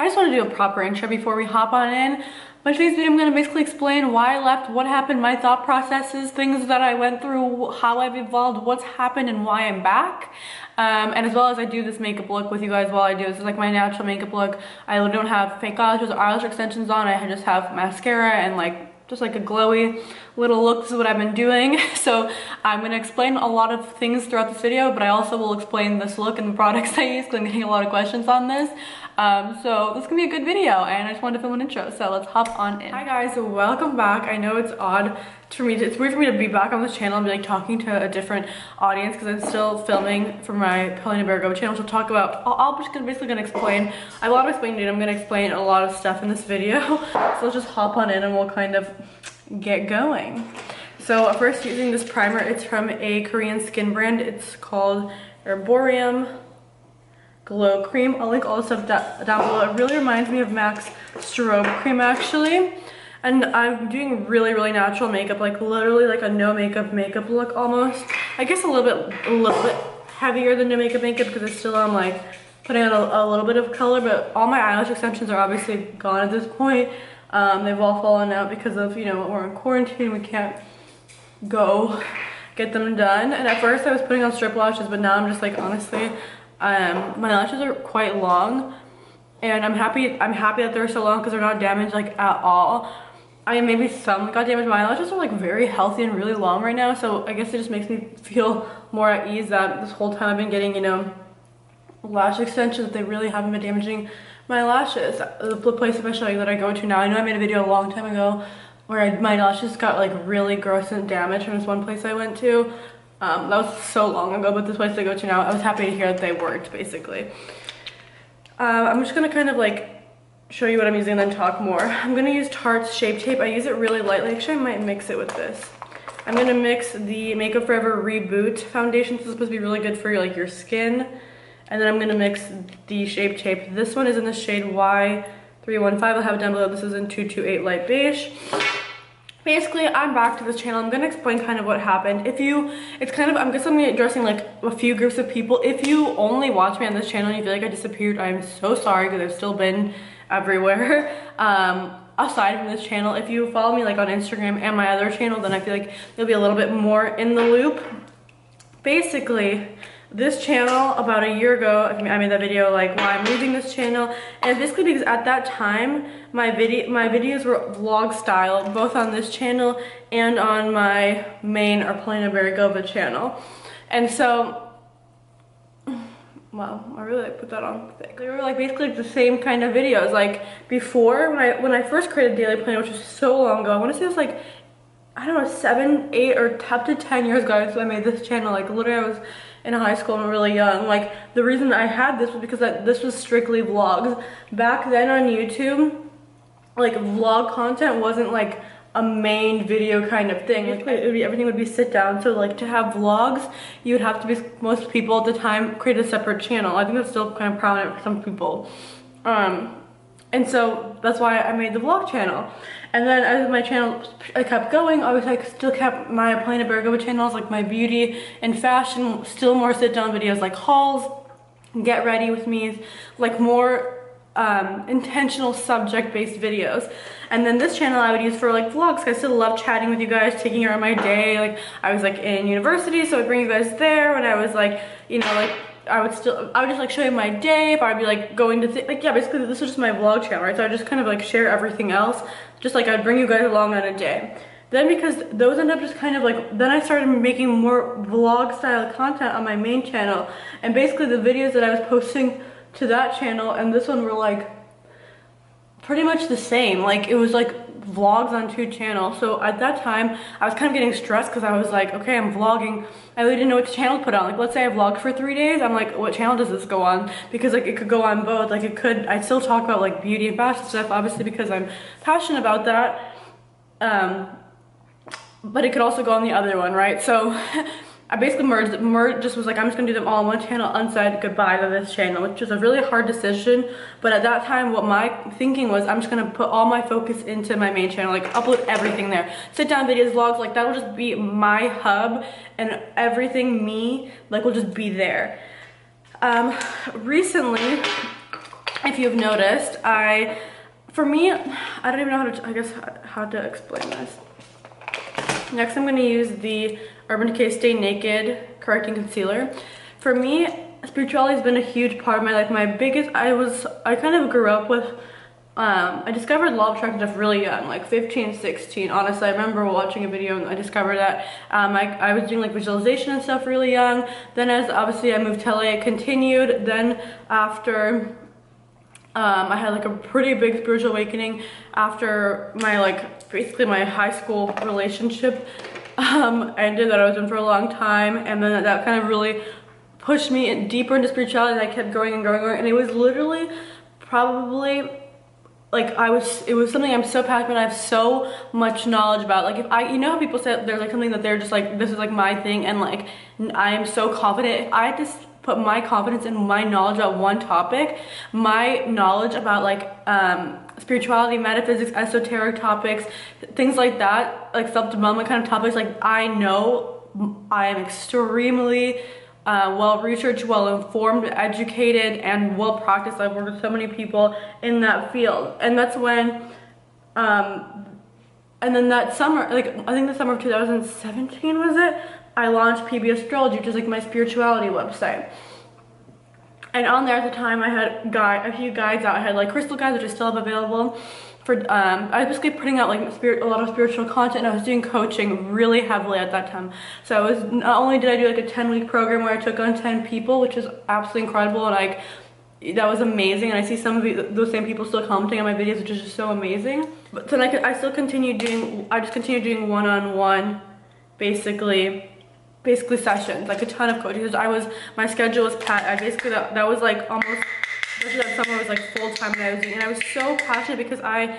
I just want to do a proper intro before we hop on in. But today's video, I'm going to basically explain why I left, what happened, my thought processes, things that I went through, how I've evolved, what's happened, and why I'm back. And as well as I do this makeup look with you guys while I do this is like my natural makeup look. I don't have fake eyelashes or eyelash extensions on. I just have mascara and just like a glowy little look. This is what I've been doing. So I'm gonna explain a lot of things throughout this video, but I also will explain this look and the products I use because I'm getting a lot of questions on this. So this is gonna be a good video and I just wanted to film an intro. So let's hop on in. Hi guys, welcome back. I know it's odd for me, it's weird for me to be back on this channel and be like talking to a different audience because I'm still filming for my Polina channel to talk about, I'm just basically gonna explain, I have a lot of explaining to do. I'm gonna explain a lot of stuff in this video. So let's just hop on in and we'll kind of get going. So first, using this primer, it's from a Korean skin brand. It's called Herborium Glow Cream. I'll link all the stuff down below. It really reminds me of MAC's strobe cream actually. And I'm doing really natural makeup, like literally like a no makeup look almost. I guess a little bit heavier than no makeup because it's still on like putting on a little bit of color, but all my eyelash extensions are obviously gone at this point. They've all fallen out because of, you know, we're in quarantine, we can't go get them done. And at first I was putting on strip lashes, but now I'm just like, honestly, my lashes are quite long and I'm happy that they're so long because they're not damaged like at all. I mean, maybe some got damaged. My eyelashes are like very healthy and really long right now, so I guess it just makes me feel more at ease that this whole time I've been getting, you know, lash extensions, they really haven't been damaging my lashes. The place especially that I go to now, I know I made a video a long time ago where my lashes got like really gross and damaged from this one place I went to. That was so long ago, but this place I go to now, I was happy to hear that they worked basically. I'm just gonna kind of like show you what I'm using and then talk more. I'm gonna use Tarte's Shape Tape. I use it really lightly. Actually, I might mix it with this. I'm gonna mix the Makeup Forever Reboot foundation. This is supposed to be really good for like your skin. And then I'm gonna mix the Shape Tape. This one is in the shade Y315. I'll have it down below. This is in 228 Light Beige. Basically, I'm back to this channel. I'm gonna explain kind of what happened. It's kind of, I guess I'm gonna be addressing like a few groups of people. If you only watch me on this channel and you feel like I disappeared, I'm so sorry because I've still been everywhere. Aside from this channel, if you follow me like on Instagram and my other channel, then I feel like you'll be a little bit more in the loop. Basically, this channel about a year ago, I made that video like why I'm leaving this channel, and basically because at that time my videos were vlog style, both on this channel and on my main Polina channel. And so, wow, I really like put that on thick. They were like basically like the same kind of videos. Like before, when I first created DailyPolina, which was so long ago, I want to say it was like, I don't know, 7, 8, or up to 10 years ago, so I made this channel. Like literally I was in high school and really young. Like the reason I had this was because this was strictly vlogs. Back then on YouTube, like vlog content wasn't like a main video kind of thing. Like everything would be sit down. So like to have vlogs, you would have to be, most people at the time create a separate channel. I think that's still kind of prominent for some people. And so that's why I made the vlog channel. And then as my channel kept going, obviously I still kept my Polina channels, like my beauty and fashion, still more sit down videos like hauls, get ready with me, like more intentional subject-based videos. And then this channel I would use for like vlogs, because I still love chatting with you guys, taking you around my day. Like I was like in university, so I'd bring you guys there. When I was like, you know, like I would just like show you my day. If I'd be like going to like, yeah, basically this was just my vlog channel, right? So I just kind of like share everything else, just like I'd bring you guys along on a day. Then because those end up just kind of like, then I started making more vlog style content on my main channel, and basically the videos that I was posting to that channel and this one were like pretty much the same. Like it was like vlogs on 2 channels. So at that time I was kind of getting stressed because I was like, okay, I'm vlogging, I really didn't know which channel to put on. Like let's say I vlogged for 3 days, I'm like, what channel does this go on? Because like it could go on both. Like it could, I still talk about like beauty and fashion stuff, obviously because I'm passionate about that, but it could also go on the other one, right? So I basically merged, just was like, I'm just gonna do them all on one channel and said goodbye to this channel, which was a really hard decision. But at that time, what my thinking was, I'm just gonna put all my focus into my main channel, like upload everything there. Sit down videos, vlogs, like that'll just be my hub, and everything me, like will just be there. Recently, if you've noticed, for me, I don't even know how to explain this. Next, I'm going to use the Urban Decay Stay Naked Correcting Concealer. For me, spirituality has been a huge part of my life. I kind of grew up with, I discovered law of attraction stuff really young, like 15, 16. Honestly, I remember watching a video and I discovered that. I was doing like visualization and stuff really young. Then as obviously I moved to LA, it continued. Then after I had like a pretty big spiritual awakening after basically my high school relationship ended that I was in for a long time, and then that kind of really pushed me deeper into spirituality, and I kept growing and growing, and it was literally probably like it was something I'm so passionate about. I have so much knowledge about. Like, you know how people say there's like something that they're just like, this is like my thing, and like I am so confident. If I had to put my confidence in my knowledge about one topic, my knowledge about like spirituality, metaphysics, esoteric topics, things like that, like self-development kind of topics, like I know I am extremely well-researched, well-informed, educated, and well-practiced. I've worked with so many people in that field. And that's when, and then that summer, like I think the summer of 2017 was it, I launched PB Astrology, which is like my spirituality website. And on there at the time, I had a few guides out. I had like crystal guides, which I still have available. I was basically putting out like a lot of spiritual content, and I was doing coaching really heavily at that time. So not only did I do like a 10-week program where I took on 10 people, which is absolutely incredible, and like that was amazing, and I see some of those same people still commenting on my videos, which is just so amazing. But then I just continued doing one-on-one, basically sessions, like a ton of coaching. My schedule was basically that was like almost, especially that summer, was like full time that I was doing, and I was so passionate because I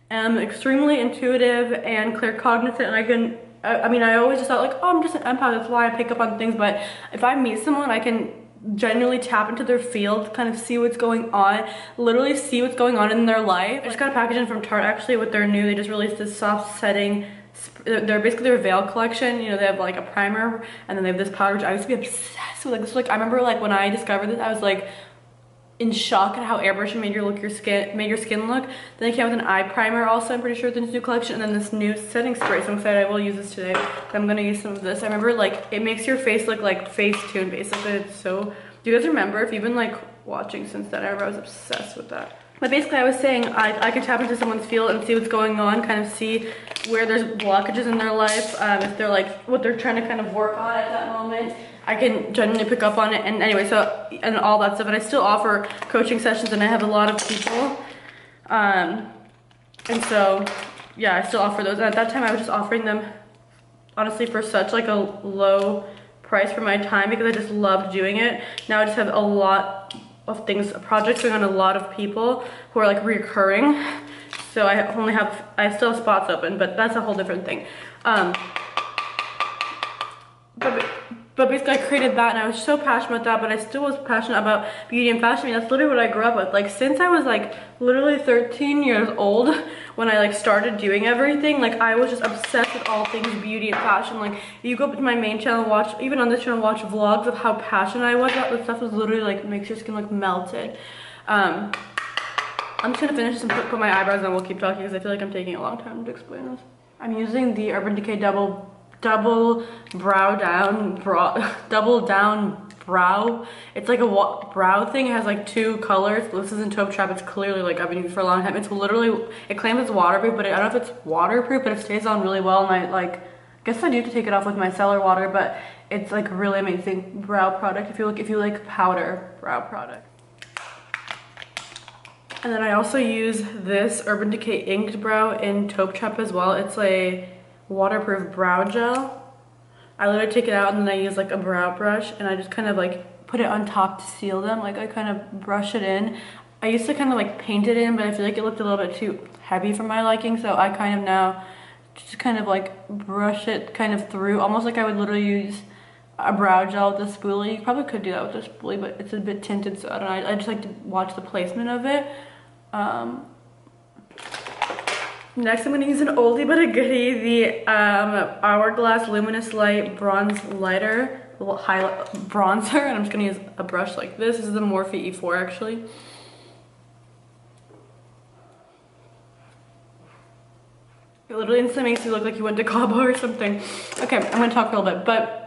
am extremely intuitive and claircognizant, and I always just thought like, oh, I'm just an empath, that's why I pick up on things. But if I meet someone, I can genuinely tap into their field, kind of see what's going on, literally see what's going on in their life. I just got a package in from Tarte actually with their they just released this soft setting. They're basically their veil collection. You know, they have like a primer, and then they have this powder, which I used to be obsessed with. Like, this, like I remember like when I discovered this, I was like in shock at how airbrushing made your skin look. Then they came with an eye primer also, I'm pretty sure, with this new collection, and then this new setting spray. So I'm excited, I will use this today. I'm gonna use some of this. I remember like it makes your face look like Facetune basically. It's so, do you guys remember, if you've been like watching since then, I was obsessed with that. But basically I was saying I can tap into someone's field and see what's going on, kind of see where there's blockages in their life, if they're like what they're trying to kind of work on at that moment. I can genuinely pick up on it. And anyway, so, and all that stuff. And I still offer coaching sessions, and I have a lot of people. And so, yeah, I still offer those. And at that time I was just offering them, honestly, for such like a low price for my time, because I just loved doing it. Now I just have a lot of projects going on, a lot of people who are like recurring. So I still have spots open, but that's a whole different thing. But basically I created that, and I was so passionate about that, but I still was passionate about beauty and fashion. I mean, that's literally what I grew up with. Like, since I was like literally 13 years old, when I like started doing everything, like I was just obsessed with all things beauty and fashion. Like, if you go up to my main channel, even on this channel, watch vlogs of how passionate I was about this stuff. Was literally like makes your skin look melted. I'm just gonna finish this and put my eyebrows on. We'll keep talking because I feel like I'm taking a long time to explain this. I'm using the Urban Decay double down brow. It's like a brow thing. It has like two colors. This is in Taupe Trap. It's clearly like I've been using it for a long time. It's literally, it claims it's waterproof, but I don't know if it's waterproof, but it stays on really well. And I guess I do have to take it off with micellar water, but it's like really amazing brow product if you like powder brow product. And then I also use this Urban Decay Inked Brow in Taupe Trap as well. It's a waterproof brow gel. I literally take it out and then I use like a brow brush, and I just kind of like put it on top to seal them. Like, I kind of brush it in. I used to kind of like paint it in, but I feel like it looked a little bit too heavy for my liking, so I kind of now just kind of like brush it kind of through, almost like I would literally use a brow gel with a spoolie. You probably could do that with a spoolie, but it's a bit tinted, so I don't know. I just like to watch the placement of it. Next, I'm going to use an oldie but a goodie, the Hourglass Luminous Light Bronze Lighter, highlight bronzer, and I'm just going to use a brush like this. This is the Morphe E4 actually. It literally instantly makes you look like you went to Cabo or something. Okay, I'm gonna talk a little bit, but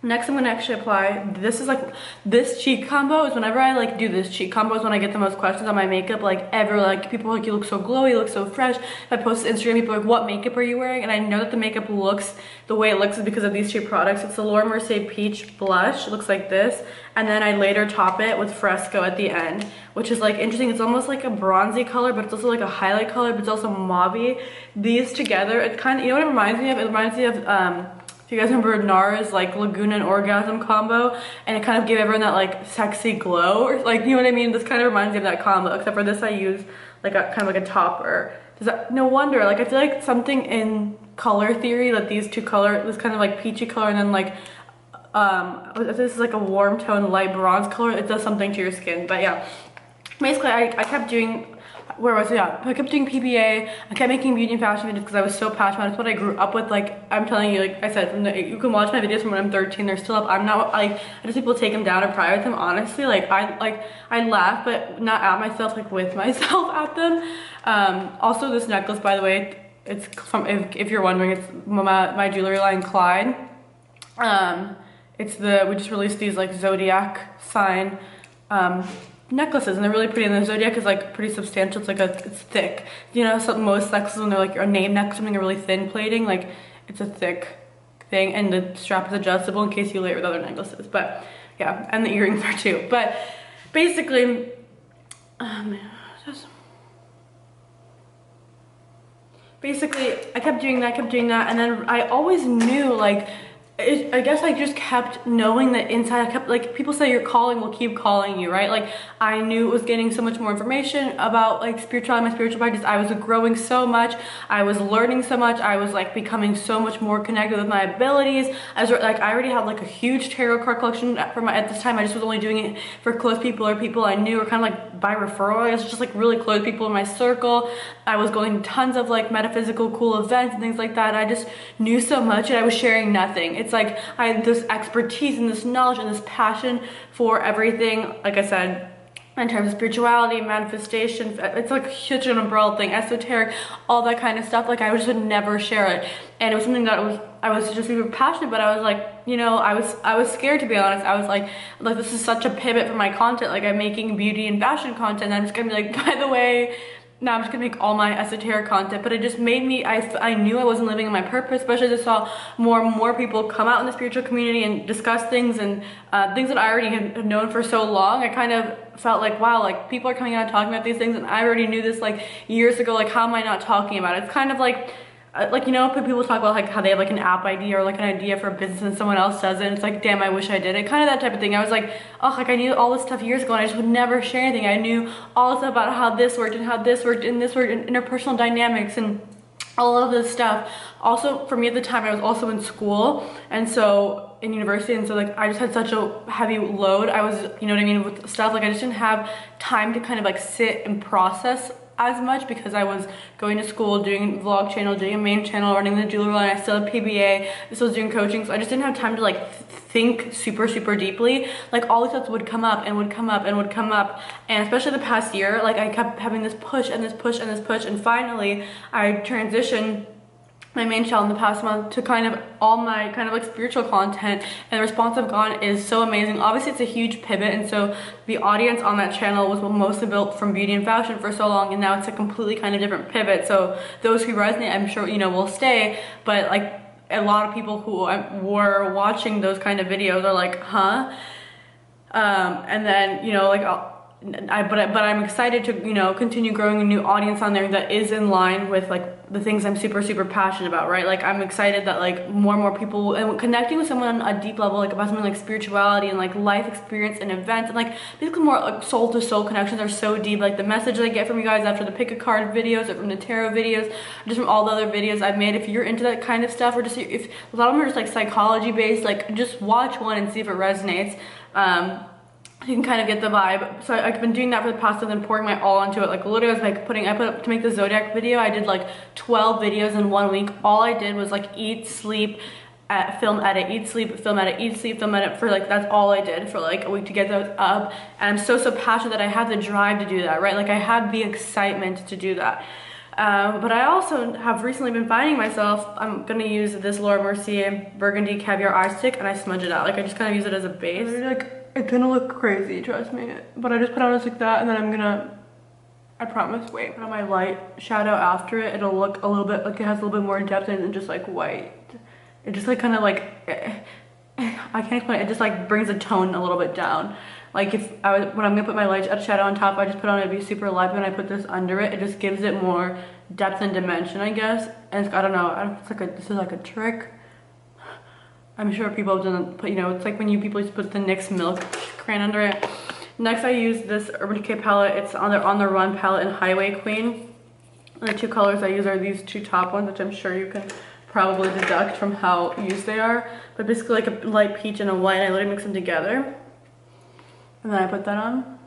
next I'm gonna actually apply, this is like, this cheek combo is whenever I like do this cheek combo is when I get the most questions on my makeup, like ever. Like people are like, you look so glowy, you look so fresh. If I post to Instagram, people are like, what makeup are you wearing? And I know that the makeup looks the way it looks is because of these two products. It's the Mercier Peach Blush, it looks like this. And then I later top it with Fresco at the end, which is like interesting. It's almost like a bronzy color, but it's also like a highlight color, but it's also mauve-y. These together, it's kind of, you know what it reminds me of? It reminds me of, if you guys remember Nara's like Laguna and Orgasm combo, and it kind of gave everyone that like sexy glow, or like, you know what I mean? This kind of reminds me of that combo, except for this I use like a kind of like a topper. Does that, no wonder, like I feel like something in color theory, that these two color, this kind of like peachy color and then like if this is like a warm tone light bronze color, it does something to your skin. But yeah, basically I kept doing, where was it? Yeah, I kept doing PBA. I kept making beauty and fashion videos because I was so passionate about it. It's what I grew up with. Like I'm telling you, like I said, from the, you can watch my videos from when I'm 13. They're still up. I'm not like, I just people take them down or private them. Honestly, like I laugh, but not at myself, like with myself at them. Also, this necklace, by the way, it's from, if you're wondering, it's my jewelry line Clyde. It's the, we just released these like zodiac sign necklaces, and they're really pretty, and the zodiac is like pretty substantial. It's like it's thick, you know. So most necklaces, when they're like a name necklace, something really thin plating, like it's a thick thing, and the strap is adjustable in case you layer it with other necklaces. But yeah, and the earrings are too. But basically, I kept doing that, and then I always knew, like, I guess I just kept knowing that inside. I kept, like, people say your calling will keep calling you, right? Like I knew it was getting so much more information about like spirituality, my spiritual practice. I was growing so much, I was learning so much, I was like becoming so much more connected with my abilities. I was like, I already had like a huge tarot card collection at this time. I just was only doing it for close people or people I knew, or kind of like by referral. I was just like really close people in my circle. I was going to tons of like metaphysical cool events and things like that. I just knew so much, and I was sharing nothing. It's like I had this expertise and this knowledge and this passion for everything, like I said, in terms of spirituality, manifestation. It's like such an umbrella thing, esoteric, all that kind of stuff. Like I just would never share it, and it was something that I was just super passionate. But I was like, you know, I was scared, to be honest. I was like this is such a pivot for my content. Like I'm making beauty and fashion content, and I'm just gonna be like, by the way, now I'm just gonna make all my esoteric content. But it just made me, I knew I wasn't living in my purpose, especially as I saw more and more people come out in the spiritual community and discuss things, and things that I already had known for so long. I kind of felt like, wow, like people are coming out and talking about these things, and I already knew this like years ago. Like how am I not talking about it? It's kind of like you know, people talk about like how they have like an app idea or like an idea for a business and someone else does it, and it's like, damn, I wish I did it, kind of that type of thing. I was like, oh, like I knew all this stuff years ago, and I just would never share anything. I knew all this stuff about how this worked and how this worked and this worked, and interpersonal dynamics and all of this stuff. Also, for me at the time, I was also in school, and so in university, and so like I just had such a heavy load. I was, you know what I mean, with stuff, like I just didn't have time to kind of like sit and process as much, because I was going to school, doing vlog channel, doing a main channel, running the jewelry line. I still had PBA, I still was doing coaching, so I just didn't have time to like think super deeply. Like all these thoughts would come up and would come up and would come up, and especially the past year, like I kept having this push and this push and this push, and finally I transitioned my main channel in the past month to kind of all my kind of like spiritual content, and the response I've gotten is so amazing. Obviously it's a huge pivot, and so the audience on that channel was mostly built from beauty and fashion for so long, and now it's a completely kind of different pivot. So those who resonate, I'm sure, you know, will stay, but like a lot of people who were watching those kind of videos are like, huh? And then, you know, like but I'm excited to, you know, continue growing a new audience on there that is in line with like the things I'm super passionate about, right? Like I'm excited that like more and more people, and connecting with someone on a deep level, like about something like spirituality and like life experience and events, and like basically more like soul to soul connections are so deep. Like the message I get from you guys after the pick a card videos, or from the tarot videos, or just from all the other videos I've made, if you're into that kind of stuff, or just if a lot of them are just like psychology based, like just watch one and see if it resonates. You can kind of get the vibe. So I've been doing that for the past, and then pouring my all into it. Like literally I was like to make the Zodiac video, I did like 12 videos in 1 week. All I did was like eat, sleep, film edit, eat, sleep, film edit, eat, sleep, film edit, for like, that's all I did for like a week to get those up. And I'm so passionate that I had the drive to do that, right? Like I had the excitement to do that. But I also have recently been finding myself, I'm gonna use this Mercier Burgundy Caviar Eye Stick, and I smudge it out. Like I just kind of use it as a base. Like, it's gonna look crazy, trust me. But I just put on just like that, and then I'm gonna, I promise, wait, put on my light shadow after it. It'll look a little bit, like it has a little bit more depth and just like white. It just like kind of like, I can't explain it. It just like brings the tone a little bit down. Like if I was, when I'm gonna put my light shadow on top, I just put on, it'd be super light, but when I put this under it, it just gives it more depth and dimension, I guess. And it's, I don't know, it's like a, this is like a trick. I'm sure people have done, but you know, it's like when people used to put the NYX milk crayon under it. Next I use this Urban Decay palette. It's on the Run palette and Highway Queen. And the two colors I use are these two top ones, which I'm sure you can probably deduct from how used they are. But basically like a light peach and a white, I literally mix them together. And then I put that on.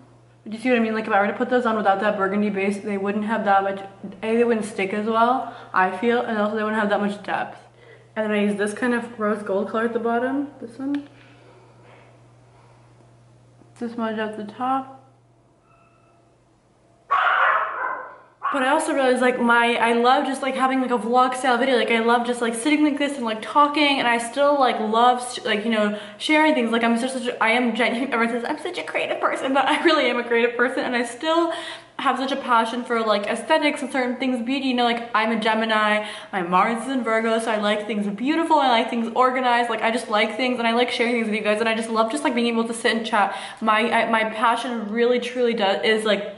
Do you see what I mean? Like if I were to put those on without that burgundy base, they wouldn't have that much, they wouldn't stick as well, I feel, and also they wouldn't have that much depth. And then I use this kind of rose gold color at the bottom, this one. Just smudge at the top. But I also realized like I love just like having like a vlog style video. Like I love just like sitting like this and like talking, and I still like love like, you know, sharing things. Like I'm such a, I am genuine, everyone says I'm such a creative person, but I really am a creative person, and I still have such a passion for like aesthetics and certain things, beauty, you know, like I'm a Gemini, my Mars is in Virgo, so I like things beautiful, I like things organized, like I just like things, and I like sharing things with you guys, and I just love just like being able to sit and chat. My passion really truly is like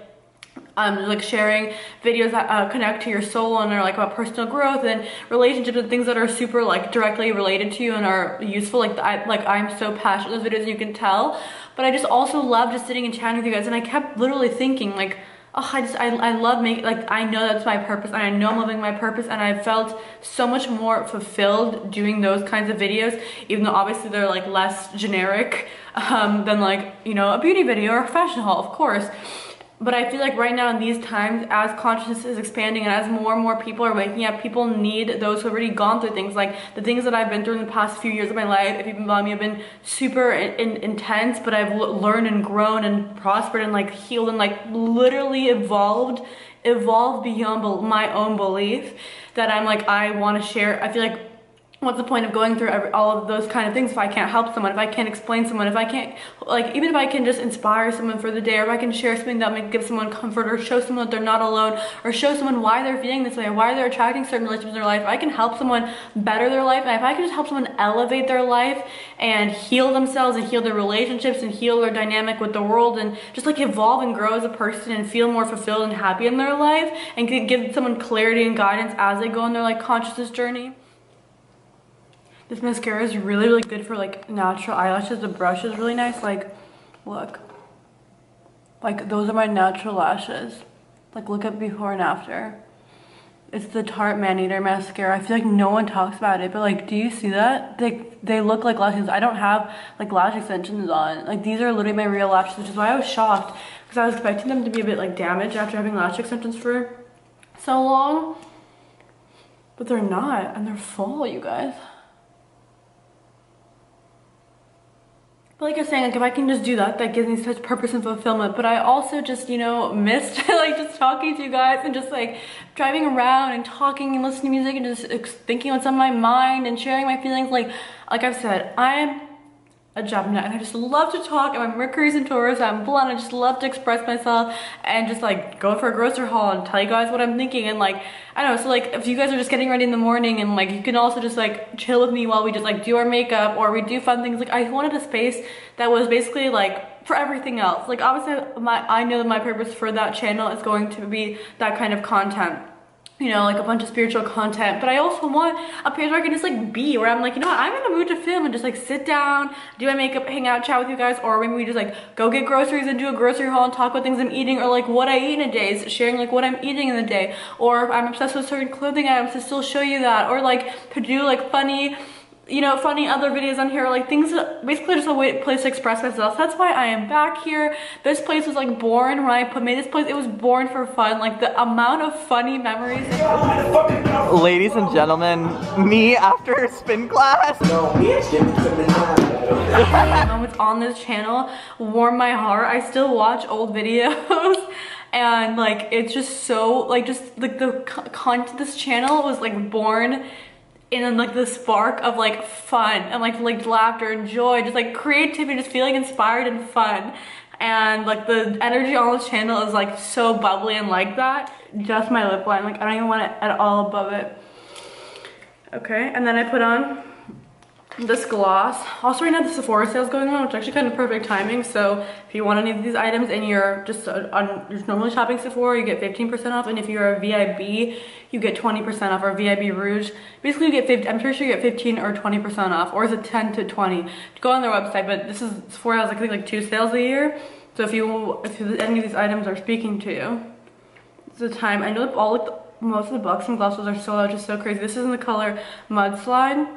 sharing videos that connect to your soul and are like about personal growth and relationships and things that are super like directly related to you and are useful. Like I'm so passionate in those videos, and you can tell. But I just also love just sitting and chatting with you guys, and I kept literally thinking like, oh, I love making, like I know that's my purpose, and I know I'm living my purpose, and I felt so much more fulfilled doing those kinds of videos, even though obviously they're like less generic than like, you know, a beauty video or a fashion haul, of course. But I feel like right now in these times, as consciousness is expanding and as more and more people are waking up, people need those who have already gone through things. Like the things that I've been through in the past few years of my life, if you've been following me, have been super intense, but I've learned and grown and prospered and like healed and like literally evolved beyond my own belief, that I'm like, I want to share. I feel like, what's the point of going through all of those kind of things if I can't help someone, if I can't explain someone, if I can't, like, even if I can just inspire someone for the day, or if I can share something that might give someone comfort, or show someone that they're not alone, or show someone why they're feeling this way, or why they're attracting certain relationships in their life. If I can help someone better their life, and if I can just help someone elevate their life and heal themselves and heal their relationships and heal their dynamic with the world and just like evolve and grow as a person and feel more fulfilled and happy in their life, and give someone clarity and guidance as they go on their like consciousness journey. This mascara is really, really good for like natural eyelashes. The brush is really nice. Like, look. Like, those are my natural lashes. Like, look at before and after. It's the Tarte Man-Eater mascara. I feel like no one talks about it, but like, do you see that? They look like lashes. I don't have like lash extensions on. Like, these are literally my real lashes, which is why I was shocked, because I was expecting them to be a bit like damaged after having lash extensions for so long. But they're not, and they're full, you guys. But like I was saying, like if I can just do that, that gives me such purpose and fulfillment. But I also just, you know, missed like just talking to you guys and just like driving around and talking and listening to music and just thinking what's on my mind and sharing my feelings. Like I've said, I'm a Gemini, and I just love to talk, and my Mercury's in Taurus, I'm blunt, I just love to express myself and just like go for a grocery haul and tell you guys what I'm thinking. And like, I don't know, so like if you guys are just getting ready in the morning, and like you can also just like chill with me while we just like do our makeup or we do fun things. Like I wanted a space that was basically like for everything else. Like obviously I know that my purpose for that channel is going to be that kind of content, you know, like a bunch of spiritual content, but I also want a place where I can just like be, where I'm like, you know what, I'm in the mood to film and just like sit down, do my makeup, hang out, chat with you guys, or maybe we just like go get groceries and do a grocery haul and talk about things I'm eating, or like what I eat in a day, sharing like what I'm eating in the day, or if I'm obsessed with certain clothing items to still show you that, or like to do like funny, you know, funny other videos on here, like things, basically just a place to express myself. That's why I am back here. This place was like born when I made this place. It was born for fun. Like the amount of funny memories. Ladies and gentlemen, me after spin class. Moments on this channel warm my heart. I still watch old videos and like it's just so like the content of this channel was like born in like the spark of like fun and like laughter and joy, just like creativity, just feeling inspired and fun. And like the energy on this channel is like so bubbly and like that. Just my lip line, like I don't even want it at all above it. Okay, and then I put on this gloss. Also right now the Sephora sale is going on, which is actually kind of perfect timing. So if you want any of these items and you're just you're normally shopping Sephora, you get 15% off. And if you're a VIB, you get 20% off, or VIB Rouge. Basically you get 50, I'm pretty sure you get 15 or 20% off, or is it 10 to 20? Go on their website, but this is, Sephora has like, I think like 2 sales a year. So if any of these items are speaking to you, it's the time. I know that all like most of the Buxom glosses are sold out, just so crazy. This is in the color Mudslide.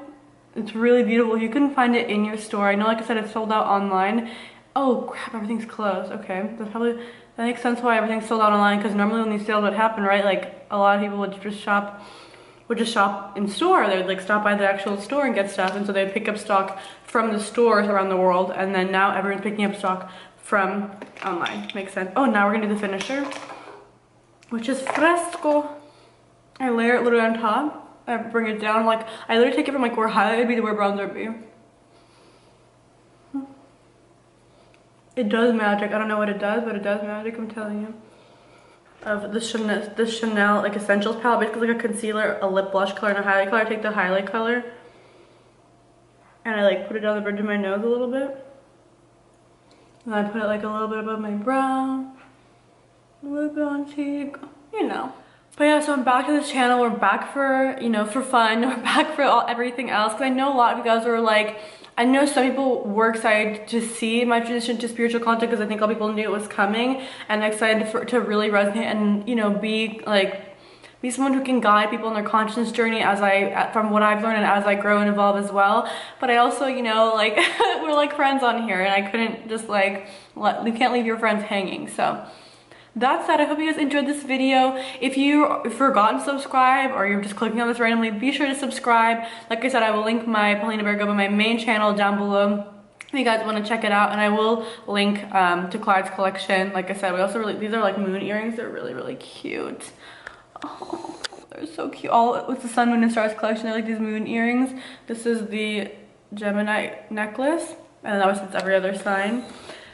It's really beautiful. You can find it in your store. I know, like I said, it's sold out online. Oh crap, everything's closed. Okay, that makes sense why everything's sold out online, because normally when these sales would happen, right, like a lot of people would just shop in store. They would like stop by the actual store and get stuff, and so they'd pick up stock from the stores around the world, and then now everyone's picking up stock from online. Makes sense. Oh, now we're gonna do the finisher, which is Fresco. I layer it literally on top. I bring it down, like I literally take it from like where highlight would be to where bronzer would be. It does magic. I don't know what it does, but it does magic, I'm telling you. Of the Chanel like Essentials palette, basically like a concealer, a lip blush color, and a highlight color. I take the highlight color and I like put it down the bridge of my nose a little bit. And I put it like a little bit above my brow, a little bit on cheek, you know. But yeah, so I'm back to this channel. We're back for, you know, for fun. We're back for everything else. Because I know a lot of you guys are like, I know some people were excited to see my transition to spiritual content, because I think all people knew it was coming, and excited to really resonate and, you know, be someone who can guide people on their conscience journey from what I've learned and as I grow and evolve as well. But I also, you know, like we're like friends on here, and I couldn't just like you can't leave your friends hanging. So that said, I hope you guys enjoyed this video. If you forgot to subscribe, or you're just clicking on this randomly, be sure to subscribe. Like I said, I will link my Polina Bergova, my main channel, down below if you guys want to check it out, and I will link to Clyde's collection. Like I said, we also these are like moon earrings. They're really, really cute. Oh, they're so cute. All with the Sun, Moon, and Stars collection. They're like these moon earrings. This is the Gemini necklace, and obviously it's every other sign.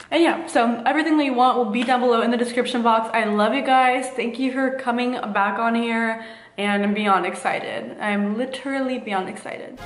And yeah, so everything that you want will be down below in the description box. I love you guys. Thank you for coming back on here, and I'm beyond excited. I'm literally beyond excited.